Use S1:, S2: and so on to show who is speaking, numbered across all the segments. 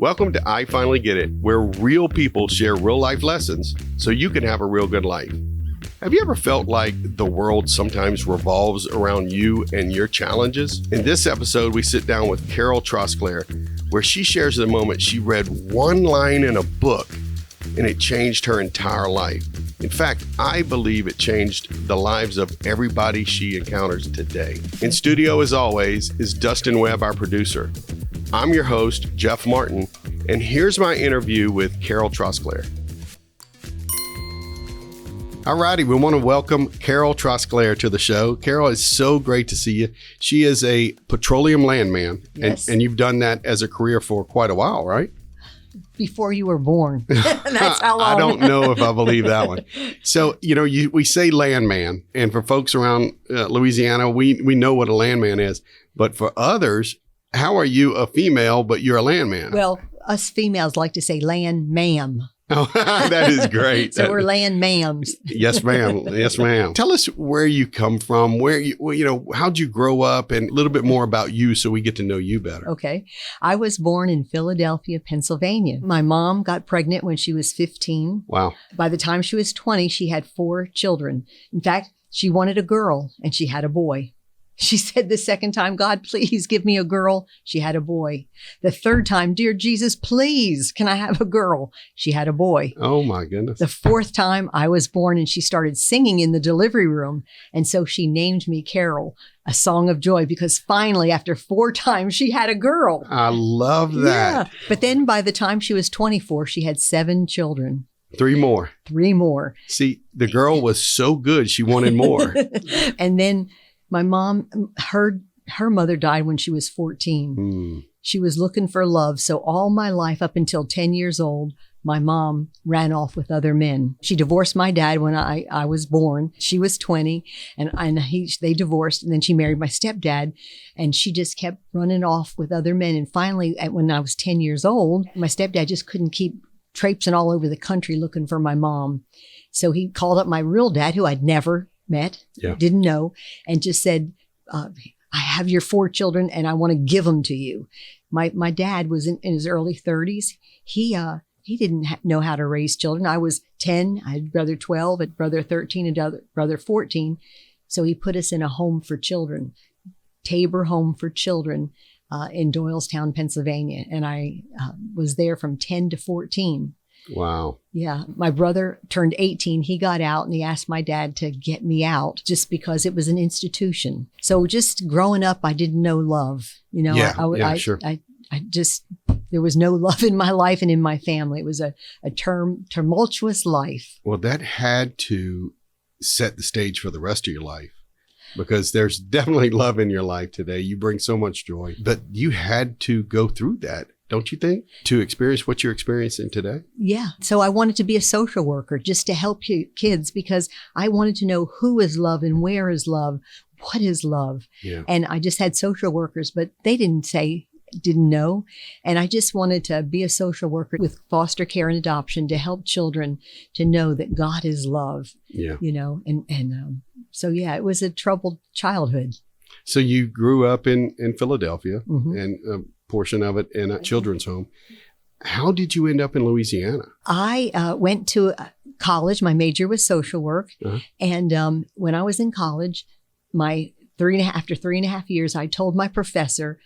S1: Welcome to I Finally Get It, where real people share real life lessons so you can have a real good life. Have you ever felt like the world sometimes revolves around you and your challenges? In this episode, we sit down with Carol Trosclair, where she shares the moment she read one line in a book and it changed her entire life. In fact, I believe it changed the lives of everybody she encounters today. In studio, as always, is Dustin Webb, our producer. I'm your host, Jeff Martin, and here's my interview with Carol Trosclair. All righty, we want to welcome Carol Trosclair to the show. Carol, it's so great to see you. She is a petroleum landman,
S2: Yes.
S1: and you've done that as a career for quite a while, right?
S2: Before you were born. That's how long.
S1: I don't know if I believe that one. So, we say landman, and for folks around Louisiana, we know what a landman is. But for others, how are you a female, but you're a landman?
S2: Well, us females like to say land ma'am.
S1: Oh, that is great.
S2: So we're land ma'ams.
S1: Yes, ma'am. Yes, ma'am. Tell us where you come from, how'd you grow up, and a little bit more about you so we get to know you better.
S2: Okay. I was born in Philadelphia, Pennsylvania. My mom got pregnant when she was 15.
S1: Wow.
S2: By the time she was 20, she had 4 children. In fact, she wanted a girl and she had a boy. She said the second time, God, please give me a girl. She had a boy. The third time, dear Jesus, please, can I have a girl? She had a boy.
S1: Oh, my goodness.
S2: The 4th time I was born and she started singing in the delivery room. And so she named me Carol, a song of joy, because finally, after 4 times, she had a girl.
S1: I love that.
S2: Yeah. But then by the time she was 24, she had 7 children.
S1: 3 more.
S2: 3 more.
S1: See, the girl was so good, she wanted more.
S2: And then my mom, her mother died when she was 14. She was looking for love. So all my life up until 10 years old, my mom ran off with other men. She divorced my dad when I was born. She was 20 and they divorced, and then she married my stepdad, and she just kept running off with other men. And finally, when I was 10 years old, my stepdad just couldn't keep traipsing all over the country looking for my mom. So he called up my real dad, who I'd never met, didn't know, and just said, I have your 4 children and I want to give them to you. My dad was in his early 30s. He didn't know how to raise children. I was 10. I had brother 12, a brother 13, and brother 14. So he put us in a home for children, Tabor Home for Children in Doylestown, Pennsylvania. And I was there from 10 to 14.
S1: Wow.
S2: Yeah. My brother turned 18. He got out and he asked my dad to get me out just because it was an institution. So just growing up, I didn't know love.
S1: Sure.
S2: I just, there was no love in my life and in my family. It was a tumultuous life.
S1: Well, that had to set the stage for the rest of your life, because there's definitely love in your life today. You bring so much joy, but you had to go through that, don't you think, to experience what you're experiencing today? Yeah.
S2: So I wanted to be a social worker just to help kids, because I wanted to know who is love and where is love, what is love.
S1: Yeah.
S2: And I just had social workers, but they didn't know. And I just wanted to be a social worker with foster care and adoption to help children to know that God is love.
S1: Yeah.
S2: So it was a troubled childhood.
S1: So you grew up in Philadelphia,
S2: Mm-hmm.
S1: and a portion of it in a children's home. How did you end up in Louisiana?
S2: I went to college. My major was social work.
S1: Uh-huh.
S2: And when I was in college, after 3.5 years, I told my professor,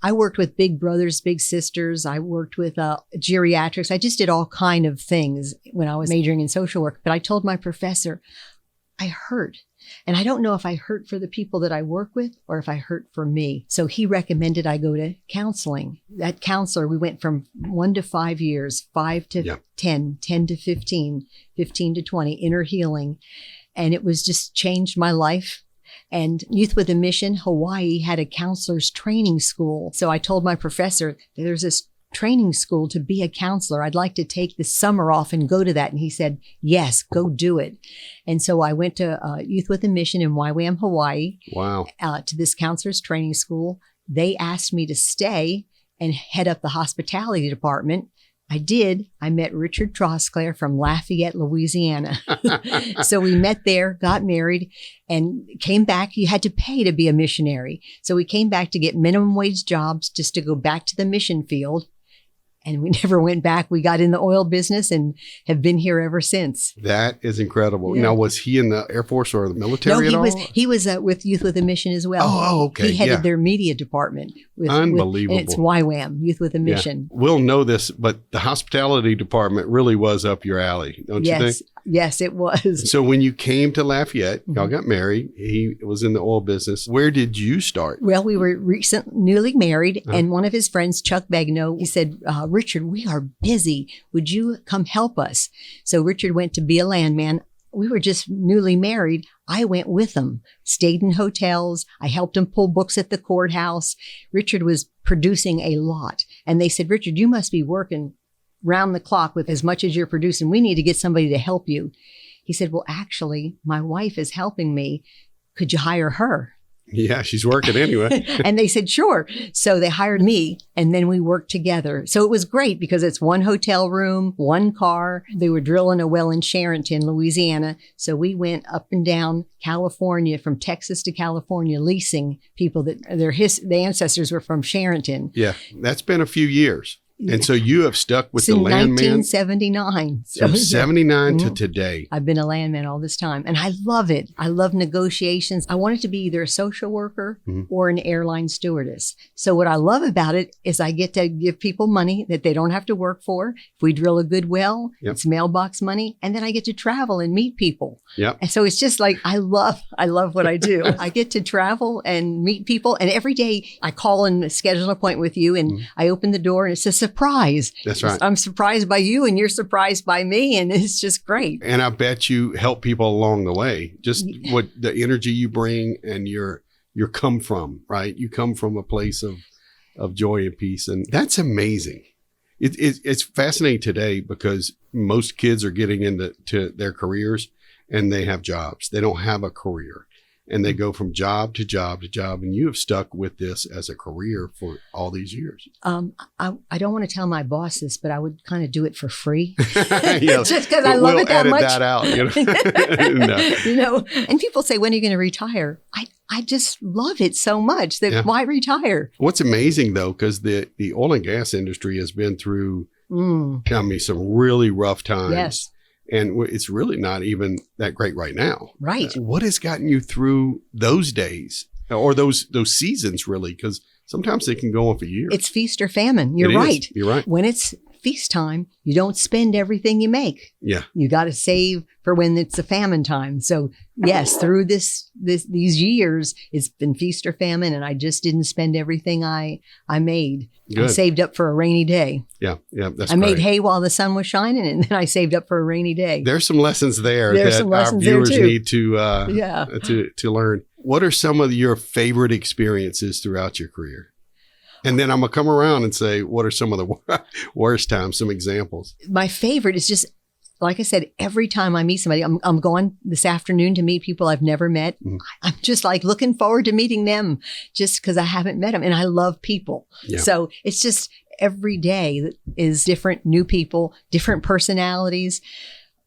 S2: I worked with big brothers, big sisters. I worked with geriatrics. I just did all kind of things when I was majoring in social work. But I told my professor, I hurt. And I don't know if I hurt for the people that I work with or if I hurt for me. So he recommended I go to counseling. That counselor, we went from 1 to 5 years, 5 to 10, 10 to 15, 15 to 20, inner healing. And it was just changed my life. And Youth with a Mission, Hawaii had a counselor's training school. So I told my professor, there's this training school to be a counselor. I'd like to take the summer off and go to that. And he said, yes, go do it. And so I went to Youth with a Mission in YWAM, Hawaii.
S1: Wow.
S2: To this counselor's training school. They asked me to stay and head up the hospitality department. I did. I met Richard Trosclair from Lafayette, Louisiana. So we met there, got married, and came back. You had to pay to be a missionary. So we came back to get minimum wage jobs just to go back to the mission field. and we never went back. We got in the oil business and have been here ever since.
S1: That is incredible.
S2: Yeah.
S1: Now, was he in the Air Force or the military at all?
S2: He was with Youth with a Mission as well.
S1: Oh, okay.
S2: He headed their media department.
S1: Unbelievable.
S2: And it's YWAM, Youth with a Mission.
S1: We'll know this, but the hospitality department really was up your alley, don't you think?
S2: Yes, it was.
S1: So when you came to Lafayette, y'all got married. He was in the oil business. Where did you start?
S2: Well, we were newly married, and one of his friends, Chuck Begno, he said, Richard, we are busy. Would you come help us? So Richard went to be a landman. We were just newly married. I went with him, stayed in hotels. I helped him pull books at the courthouse. Richard was producing a lot. And they said, Richard, you must be working round the clock with as much as you're producing. We need to get somebody to help you. He said, well, actually, my wife is helping me. Could you hire her?
S1: Yeah, she's working anyway.
S2: And they said, sure. So they hired me, and then we worked together. So it was great because it's one hotel room, one car. They were drilling a well in Sharonton, Louisiana. So we went up and down California, from Texas to California, leasing people that the ancestors were from Sharonton.
S1: Yeah, that's been a few years. And so you have stuck with
S2: Since
S1: the landman
S2: 1979.
S1: from 79 to today.
S2: I've been a landman all this time, and I love it. I love negotiations. I wanted to be either a social worker or an airline stewardess. So what I love about it is I get to give people money that they don't have to work for. If we drill a good well, it's mailbox money, and then I get to travel and meet people.
S1: Yep.
S2: And so it's just like I love what I do. I get to travel and meet people, and every day I call and schedule an appointment with you, and I open the door, and it's a surprise.
S1: That's right.
S2: I'm surprised by you, and you're surprised by me, and it's just great.
S1: And I bet you help people along the way. Just what the energy you bring and your come from, right? You come from a place of joy and peace, and that's amazing. It's fascinating today because most kids are getting into their careers and they have jobs. They don't have a career. And they go from job to job to job. And you have stuck with this as a career for all these years.
S2: I don't want to tell my boss this, but I would kind of do it for free.
S1: Yeah,
S2: just because I love it that much.
S1: We'll edit that out. No.
S2: You know, and people say, when are you going to retire? I just love it so much that why retire?
S1: What's amazing, though, because the oil and gas industry has been through, some really rough times.
S2: Yes.
S1: And it's really not even that great right now.
S2: Right.
S1: What has gotten you through those days or those seasons, really? Because sometimes they can go on for years.
S2: It's feast or famine. You're right.
S1: You're right.
S2: When it's feast time, you don't spend everything you make.
S1: Yeah.
S2: You got to save for when it's a famine time. So yes, through these years, it's been feast or famine, and I just didn't spend everything I made.
S1: Good.
S2: I saved up for a rainy day.
S1: Yeah, that's
S2: I made hay while the sun was shining, and then I saved up for a rainy day.
S1: There's some lessons there that our viewers need to learn. What are some of your favorite experiences throughout your career? And then I'm going to come around and say, what are some of the worst times, some examples? My
S2: favorite is just, like I said, every time I meet somebody, I'm going this afternoon to meet people I've never met. I'm just like looking forward to meeting them just because I haven't met them. And I love people. Yeah. So it's just every day is different, new people, different personalities.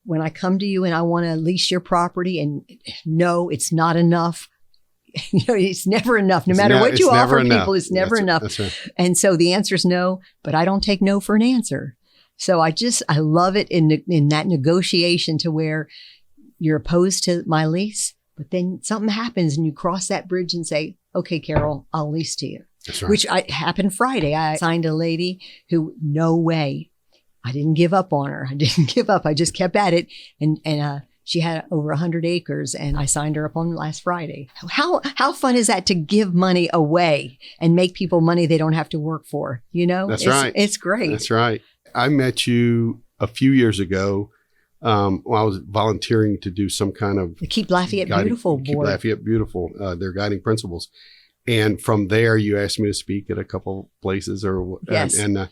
S2: When I come to you and I want to lease your property and no, it's not enough. It's never enough. No matter what you offer people, it's never enough. That's right. And so the answer is no, but I don't take no for an answer. So I love it in that negotiation to where you're opposed to my lease, but then something happens and you cross that bridge and say, okay, Carol, I'll lease to you.
S1: That's right.
S2: Which happened Friday. I signed a lady who, no way. I didn't give up on her. I didn't give up. I just kept at it. And she had over 100 acres, and I signed her up on last Friday. How fun is that to give money away and make people money they don't have to work for?
S1: That's right.
S2: It's great.
S1: That's right. I met you a few years ago while I was volunteering to do some kind of
S2: the Keep Lafayette Beautiful board.
S1: Keep Lafayette Beautiful, their guiding principles. And from there, you asked me to speak at a couple places.
S2: Yes.
S1: And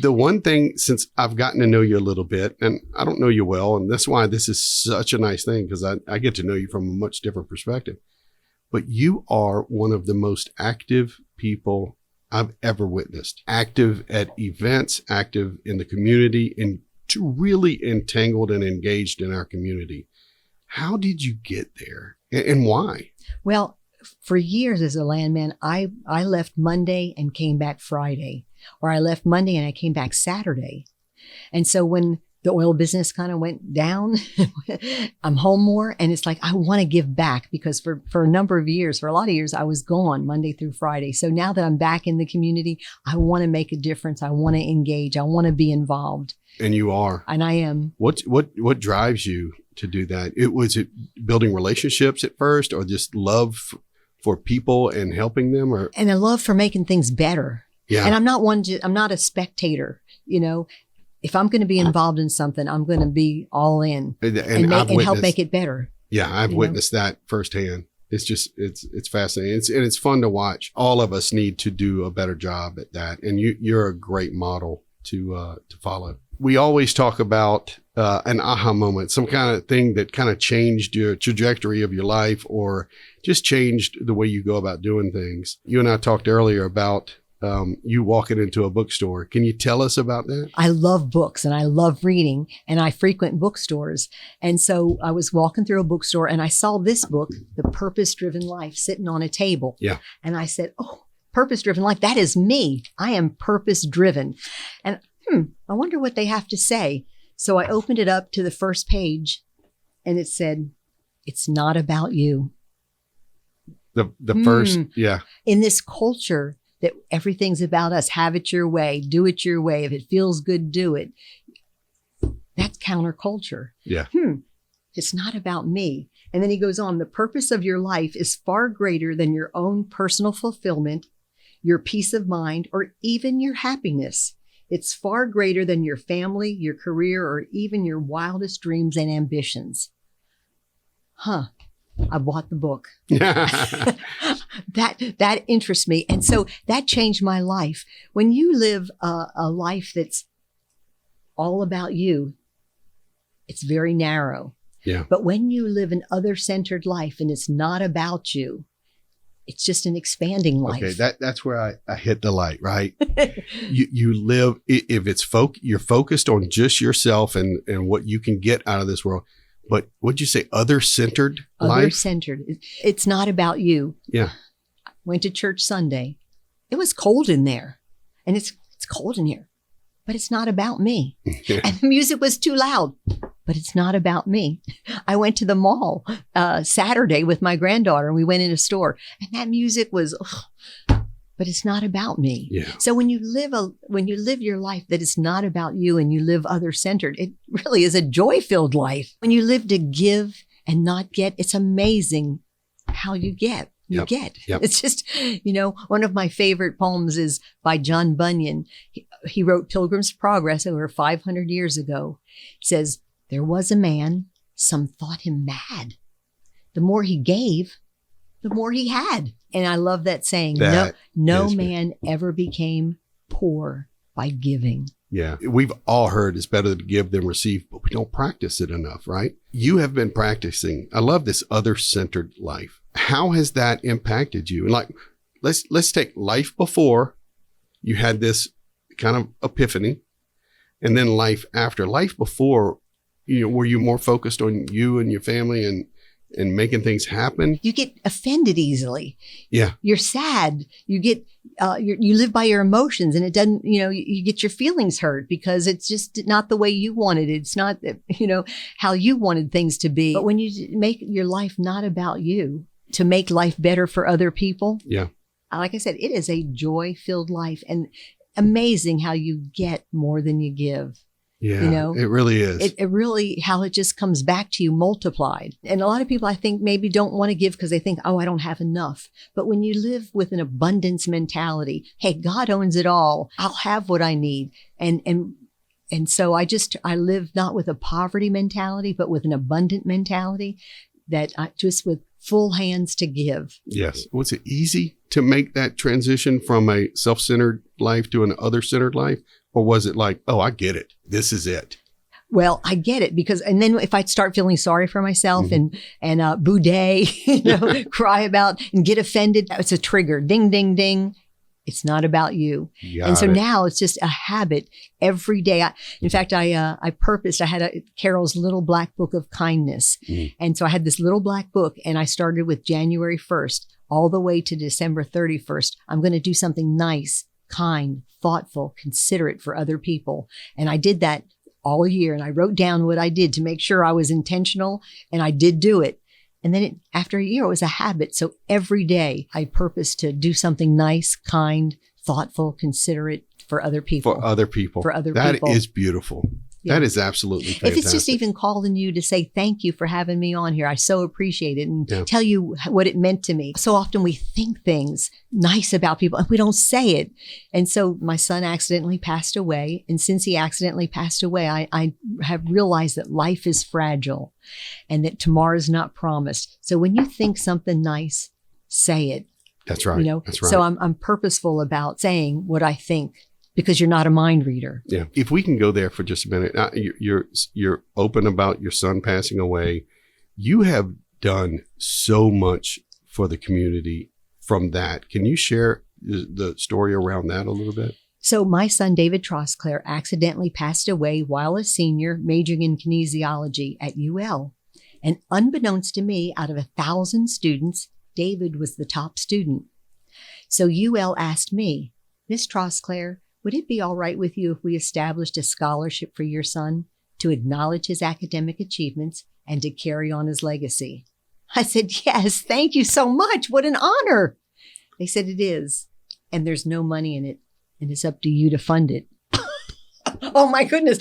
S1: the one thing, since I've gotten to know you a little bit, and I don't know you well, and that's why this is such a nice thing, because I get to know you from a much different perspective. But you are one of the most active people I've ever witnessed. Active at events, active in the community, and really entangled and engaged in our community. How did you get there, and why?
S2: Well, for years as a landman, I left Monday and came back Friday. or I left Monday and I came back Saturday. And so when the oil business kind of went down, I'm home more. And it's like, I want to give back because for a number of years, for a lot of years, I was gone Monday through Friday. So now that I'm back in the community, I want to make a difference. I want to engage. I want to be involved.
S1: And you are.
S2: And I am.
S1: What drives you to do that? Was it building relationships at first, or just love for people and helping them, or? And
S2: a love for making things better.
S1: Yeah.
S2: And I'm not a spectator, you know. If I'm going to be involved in something, I'm going to be all in and help make it better.
S1: Yeah, I've witnessed that firsthand. It's just, it's fascinating. It's fun to watch. All of us need to do a better job at that. And you're a great model to follow. We always talk about an aha moment, some kind of thing that kind of changed your trajectory of your life or just changed the way you go about doing things. You and I talked earlier about you walking into a bookstore. Can you tell us about that?
S2: I love books and I love reading and I frequent bookstores. And so I was walking through a bookstore and I saw this book, The Purpose-Driven Life, sitting on a table.
S1: Yeah.
S2: And I said, oh, purpose-driven life, that is me. I am purpose-driven. And I wonder what they have to say. So I opened it up to the first page and it said, it's not about you.
S1: The first, yeah.
S2: In this culture, that everything's about us. Have it your way. Do it your way. If it feels good, do it. That's counterculture.
S1: Yeah.
S2: It's not about me. And then he goes on, the purpose of your life is far greater than your own personal fulfillment, your peace of mind, or even your happiness. It's far greater than your family, your career, or even your wildest dreams and ambitions. I bought the book. That interests me. And so that changed my life. When you live a life that's all about you, it's very narrow.
S1: Yeah.
S2: But when you live an other-centered life and it's not about you, it's just an expanding life.
S1: Okay, that's where I hit the light, right? you live, if it's you're focused on just yourself and what you can get out of this world. But what'd you say? Other-centered life?
S2: Other-centered. It's not about you.
S1: Yeah.
S2: I went to church Sunday. It was cold in there. And it's cold in here. But it's not about me. And the music was too loud. But it's not about me. I went to the mall Saturday with my granddaughter and we went in a store. And that music was... but it's not about me.
S1: Yeah.
S2: So when you live your life that is not about you and you live other-centered, it really is a joy-filled life. When you live to give and not get, it's amazing how you get. You get.
S1: Yep.
S2: It's just, one of my favorite poems is by John Bunyan. He wrote Pilgrim's Progress over 500 years ago. It says, there was a man, some thought him mad. The more he gave, the more he had. And I love that saying, no man ever became poor by giving.
S1: Yeah. We've all heard it's better to give than receive, but we don't practice it enough, right? You have been practicing. I love this other-centered life. How has that impacted you? And like, let's take life before you had this kind of epiphany and then life after. Life before, were you more focused on you and your family and making things happen?
S2: You get offended easily.
S1: Yeah.
S2: You're sad. You get, you live by your emotions and it doesn't, you get your feelings hurt because it's just not the way you wanted it. It's not, how you wanted things to be. But when you make your life not about you to make life better for other people.
S1: Yeah.
S2: Like I said, it is a joy-filled life and amazing how you get more than you give.
S1: Yeah, it really is.
S2: It really, how it just comes back to you multiplied. And a lot of people, I think, maybe don't want to give because they think, oh, I don't have enough. But when you live with an abundance mentality, hey, God owns it all. I'll have what I need. And so I live not with a poverty mentality, but with an abundant mentality that just with full hands to give.
S1: Yes. Was it easy to make that transition from a self-centered life to an other-centered life? Or was it like, oh, I get it. This is it.
S2: Well, I get it and then if I start feeling sorry for myself and boudet, cry about and get offended, it's a trigger. Ding, ding, ding. It's not about you. And so now it's just a habit every day. In fact, I had Carol's little black book of kindness. And so I had this little black book and I started with January 1st all the way to December 31st. I'm going to do something nice, kind, thoughtful, considerate for other people. And I did that all year. And I wrote down what I did to make sure I was intentional, and I did do it. And then after a year, it was a habit. So every day I purposed to do something nice, kind, thoughtful, considerate for other people.
S1: For other people. That is beautiful. Yeah. That is absolutely fantastic.
S2: If it's just even calling you to say thank you for having me on here, I so appreciate it, and tell you what it meant to me. So often we think things nice about people and we don't say it. And so my son accidentally passed away. And since he accidentally passed away, I have realized that life is fragile and that tomorrow is not promised. So when you think something nice, say it.
S1: That's right. That's right.
S2: So I'm purposeful about saying what I think, because you're not a mind reader.
S1: Yeah. If we can go there for just a minute, you're open about your son passing away. You have done so much for the community from that. Can you share the story around that a little bit?
S2: So my son, David Trosclair, accidentally passed away while a senior majoring in kinesiology at UL. And unbeknownst to me, out of 1,000 students, David was the top student. So UL asked me, Miss Trosclair, would it be all right with you if we established a scholarship for your son to acknowledge his academic achievements and to carry on his legacy? I said, yes, thank you so much. What an honor. They said it is. And there's no money in it. And it's up to you to fund it. Oh, my goodness.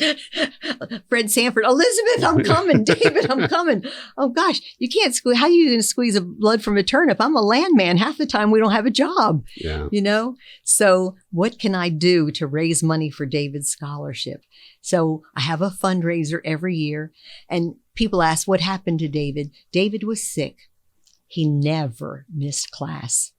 S2: Fred Sanford, Elizabeth, I'm coming. David, I'm coming. Oh, gosh, you can't squeeze. How are you going to squeeze a blood from a turnip? I'm a landman. Half the time we don't have a job, So what can I do to raise money for David's scholarship? So I have a fundraiser every year. And people ask, what happened to David? David was sick. He never missed class.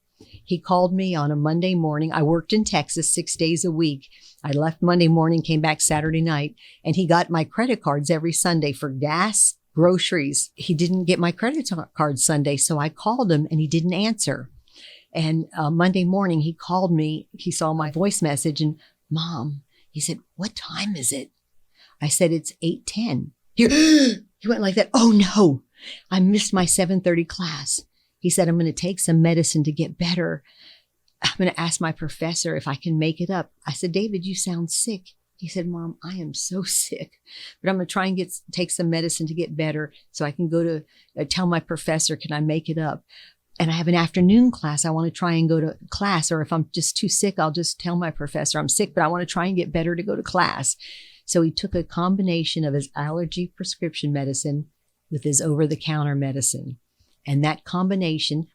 S2: He called me on a Monday morning. I worked in Texas 6 days a week. I left Monday morning, came back Saturday night, and he got my credit cards every Sunday for gas, groceries. He didn't get my credit card Sunday, so I called him and he didn't answer. And Monday morning, he called me. He saw my voice message and, Mom, he said, what time is it? I said, it's 8:10. He went like that. Oh, no, I missed my 7:30 class. He said, I'm going to take some medicine to get better. I'm going to ask my professor if I can make it up. I said, David, you sound sick. He said, Mom, I am so sick, but I'm going to try and take some medicine to get better so I can go to tell my professor, can I make it up? And I have an afternoon class. I want to try and go to class, or if I'm just too sick, I'll just tell my professor I'm sick, but I want to try and get better to go to class. So he took a combination of his allergy prescription medicine with his over-the-counter medicine. And that combination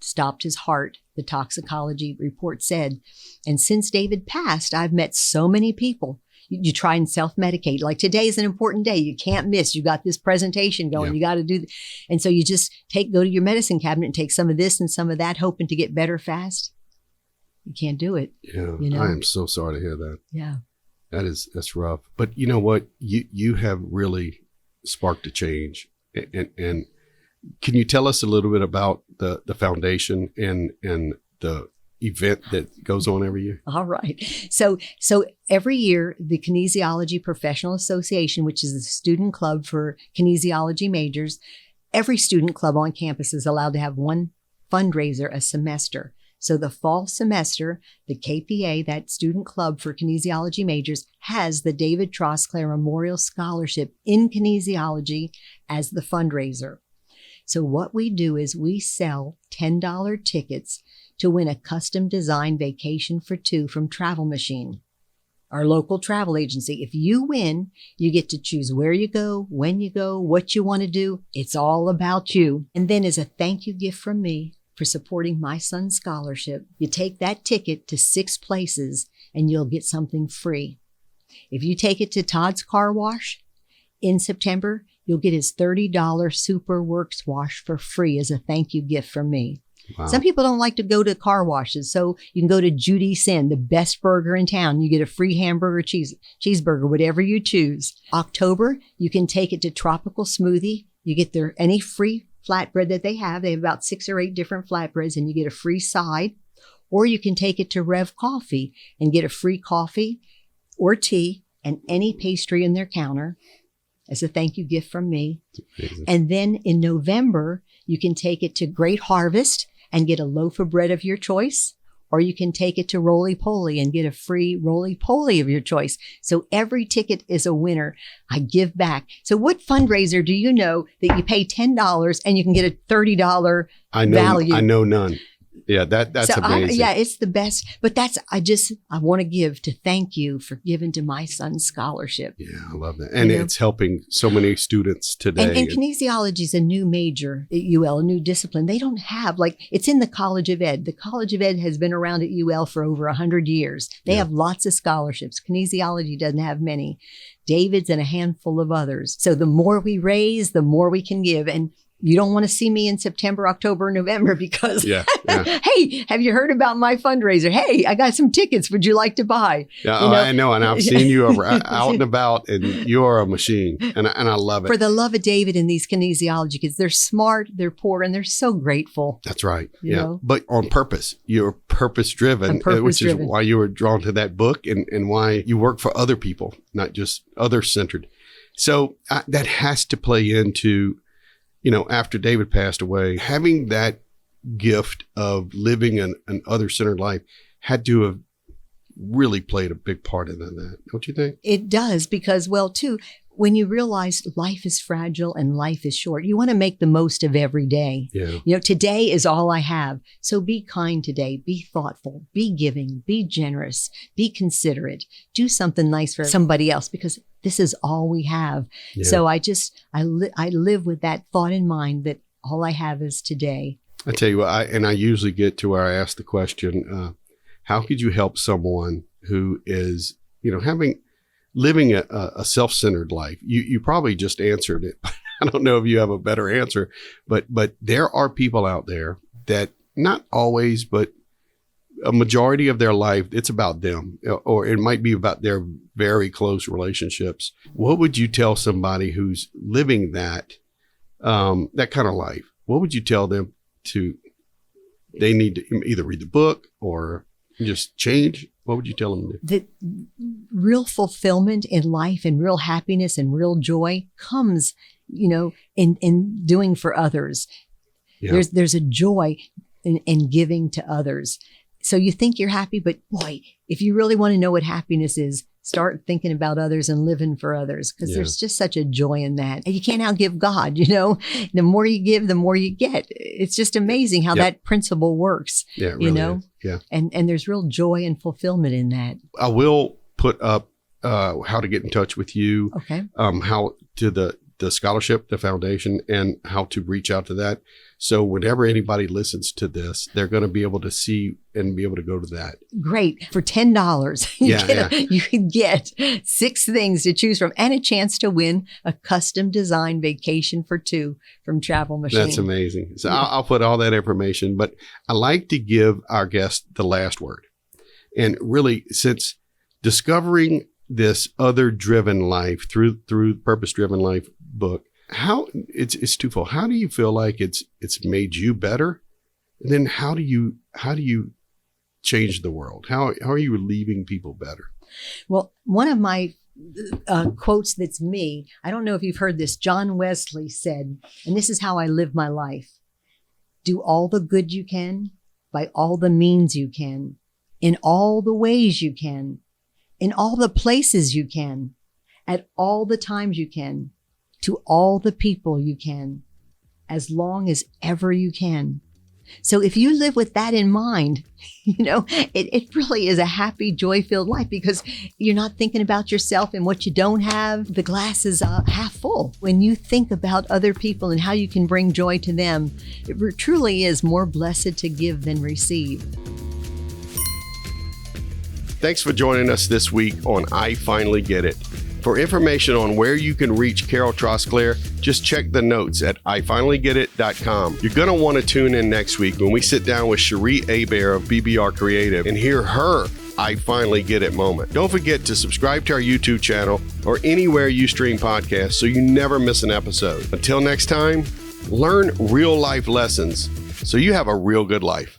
S2: stopped his heart, the toxicology report said. And since David passed, I've met so many people. You try and self-medicate. Like, today is an important day. You can't miss. You got this presentation going. You got to do. And so you just go to your medicine cabinet and take some of this and some of that, hoping to get better fast. You can't do it.
S1: Yeah. I am so sorry to hear that.
S2: Yeah.
S1: That's rough. But you know what? You have really sparked a change. And can you tell us a little bit about the foundation and the event that goes on every year?
S2: All right. So every year, the Kinesiology Professional Association, which is the student club for kinesiology majors, every student club on campus is allowed to have one fundraiser a semester. So the fall semester, the KPA, that student club for kinesiology majors, has the David Trosclair Memorial Scholarship in kinesiology as the fundraiser. So what we do is we sell $10 tickets to win a custom designed vacation for two from Travel Machine, our local travel agency. If you win, you get to choose where you go, when you go, what you want to do. It's all about you. And then as a thank you gift from me for supporting my son's scholarship, you take that ticket to 6 places and you'll get something free. If you take it to Todd's Car Wash in September, you'll get his $30 Super Works wash for free as a thank you gift from me. Wow. Some people don't like to go to car washes, so you can go to Judy's Inn, the best burger in town. You get a free hamburger, cheeseburger, whatever you choose. October, you can take it to Tropical Smoothie. You get any free flatbread that they have. They have about 6 or 8 different flatbreads, and you get a free side. Or you can take it to Rev Coffee and get a free coffee or tea and any pastry in their counter as a thank you gift from me. And then in November, you can take it to Great Harvest and get a loaf of bread of your choice, or you can take it to Roly Poly and get a free Roly Poly of your choice. So every ticket is a winner. I give back. So what fundraiser do you know that you pay $10 and you can get a $30 value?
S1: I know none. Yeah, that's amazing.
S2: It's the best. But I want to give to thank you for giving to my son's scholarship.
S1: Yeah, I love that. And it's helping so many students today.
S2: And kinesiology is a new major at UL, a new discipline. They don't have, it's in the College of Ed. The College of Ed has been around at UL for over 100 years. They have lots of scholarships. Kinesiology doesn't have many. David's and a handful of others. So the more we raise, the more we can give. And you don't want to see me in September, October, November because, hey, have you heard about my fundraiser? Hey, I got some tickets. Would you like to buy?
S1: Yeah, I know. And I've seen you out and about, and you're a machine. And I love it.
S2: For the love of David and these kinesiology kids, they're smart, they're poor, and they're so grateful.
S1: That's right.
S2: You know?
S1: But on purpose. You're purpose-driven, which is why you were drawn to that book and why you work for other people, not just other-centered. So that has to play into, after David passed away, having that gift of living an other-centered life had to have really played a big part in that, don't you think?
S2: It does because, when you realize life is fragile and life is short, you want to make the most of every day.
S1: Yeah.
S2: Today is all I have. So be kind today, be thoughtful, be giving, be generous, be considerate, do something nice for somebody else because this is all we have. Yeah. So I live with that thought in mind that all I have is today.
S1: I tell you what, I usually get to where I ask the question, how could you help someone who is, living a self-centered life? You probably just answered it. I don't know if you have a better answer, but there are people out there that not always, but a majority of their life, it's about them, or it might be about their very close relationships. What would you tell somebody who's living that kind of life? What would you tell them they need to either read the book or just change? What would you tell them to do?
S2: The real fulfillment in life and real happiness and real joy comes, in doing for others. Yeah. There's a joy in giving to others. So you think you're happy, but boy, if you really want to know what happiness is, start thinking about others and living for others because there's just such a joy in that. And you can't outgive God, The more you give, the more you get. It's just amazing how that principle works,
S1: Yeah, it really is. Yeah.
S2: And there's real joy and fulfillment in that.
S1: I will put up how to get in touch with you.
S2: Okay.
S1: How to the scholarship, the foundation, and how to reach out to that. So whenever anybody listens to this, they're going to be able to see and be able to go to that.
S2: Great. For $10, you can get 6 things to choose from and a chance to win a custom designed vacation for 2 from Travel Machine.
S1: That's amazing. So I'll put all that information, but I like to give our guest the last word. And really, since discovering this other-driven life through Purpose-Driven Life book, how it's twofold. How do you feel like it's made you better? And then how do you change the world? How are you leaving people better?
S2: Well, one of my quotes that's me, I don't know if you've heard this, John Wesley said, and this is how I live my life. Do all the good you can by all the means you can, in all the ways you can, in all the places you can, at all the times you can, to all the people you can, as long as ever you can. So if you live with that in mind, it really is a happy, joy-filled life because you're not thinking about yourself and what you don't have. The glass is half full. When you think about other people and how you can bring joy to them, it truly is more blessed to give than receive.
S1: Thanks for joining us this week on I Finally Get It. For information on where you can reach Carol Trosclair, just check the notes at ifinallygetit.com. You're going to want to tune in next week when we sit down with Cherie Hebert of BBR Creative and hear her I Finally Get It moment. Don't forget to subscribe to our YouTube channel or anywhere you stream podcasts so you never miss an episode. Until next time, learn real life lessons so you have a real good life.